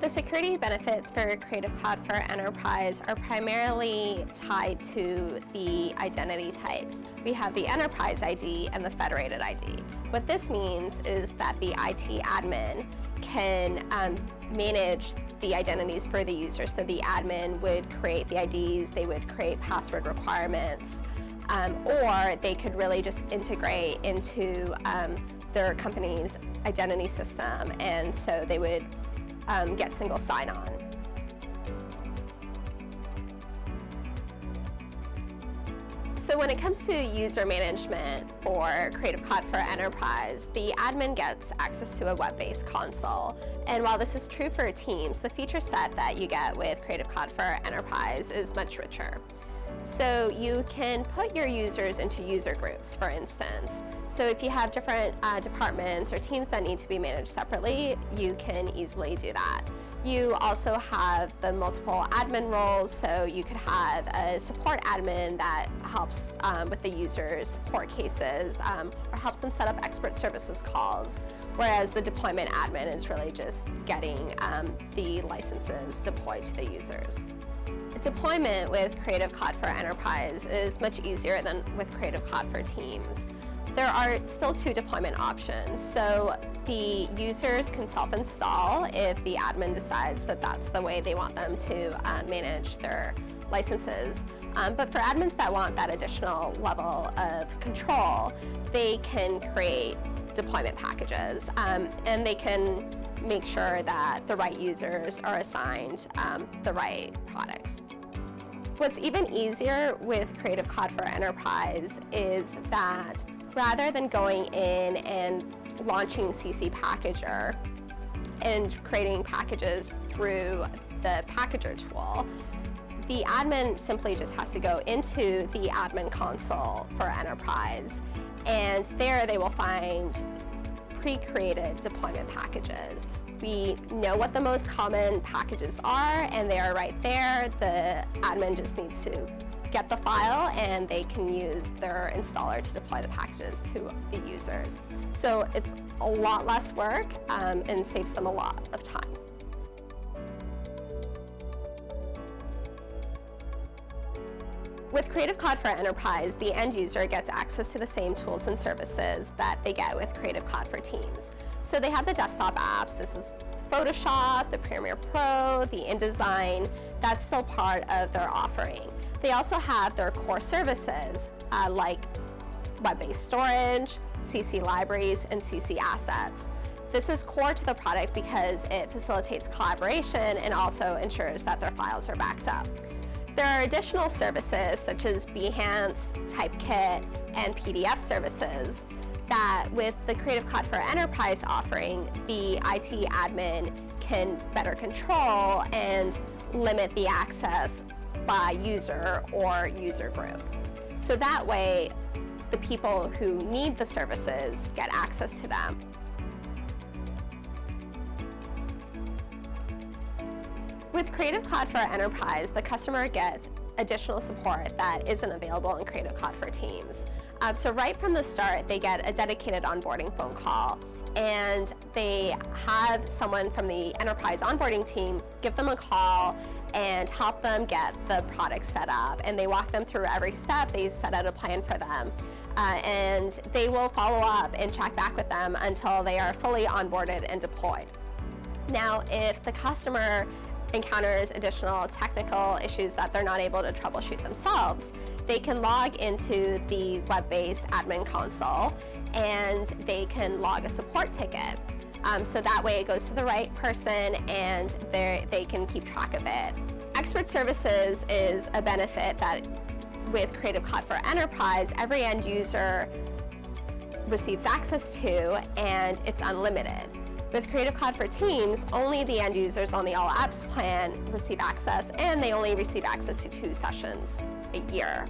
The security benefits for Creative Cloud for Enterprise are primarily tied to the identity types. We have the Enterprise ID and the Federated ID. What this means is that the IT admin can manage the identities for the user. So the admin would create the IDs, they would create password requirements, or they could really just integrate into their company's identity system, and so they would get single sign-on. So when it comes to user management for Creative Cloud for Enterprise, the admin gets access to a web-based console. And while this is true for Teams, the feature set that you get with Creative Cloud for Enterprise is much richer. So you can put your users into user groups, for instance. So if you have different departments or teams that need to be managed separately, you can easily do that. You also have the multiple admin roles, so you could have a support admin that helps with the users' support cases or helps them set up expert services calls, whereas the deployment admin is really just getting the licenses deployed to the users. Deployment with Creative Cloud for Enterprise is much easier than with Creative Cloud for Teams. There are still two deployment options. So the users can self-install if the admin decides that that's the way they want them to manage their licenses. But for admins that want that additional level of control, they can create deployment packages, and they can make sure that the right users are assigned the right products. What's even easier with Creative Cloud for Enterprise is that rather than going in and launching CC Packager and creating packages through the Packager tool, the admin simply just has to go into the admin console for Enterprise, and there they will find pre-created deployment packages. We know what the most common packages are, and they are right there. The admin just needs to get the file, and they can use their installer to deploy the packages to the users. So it's a lot less work and saves them a lot of time. With Creative Cloud for Enterprise, the end user gets access to the same tools and services that they get with Creative Cloud for Teams. So they have the desktop apps. This is Photoshop, the Premiere Pro, the InDesign. That's still part of their offering. They also have their core services like web-based storage, CC libraries, and CC assets. This is core to the product because it facilitates collaboration and also ensures that their files are backed up. There are additional services such as Behance, Typekit, and PDF services that with the Creative Cloud for Enterprise offering, the IT admin can better control and limit the access by user or user group. So that way, the people who need the services get access to them. With Creative Cloud for Enterprise, the customer gets additional support that isn't available in Creative Cloud for Teams. So right from the start, they get a dedicated onboarding phone call, and they have someone from the enterprise onboarding team give them a call and help them get the product set up. And they walk them through every step. They set out a plan for them. And they will follow up and check back with them until they are fully onboarded and deployed. Now, if the customer encounters additional technical issues that they're not able to troubleshoot themselves, they can log into the web-based admin console and they can log a support ticket. So that way it goes to the right person and they can keep track of it. Expert services is a benefit that with Creative Cloud for Enterprise, every end user receives access to, and it's unlimited. With Creative Cloud for Teams, only the end users on the All Apps plan receive access, and they only receive access to 2 sessions a year.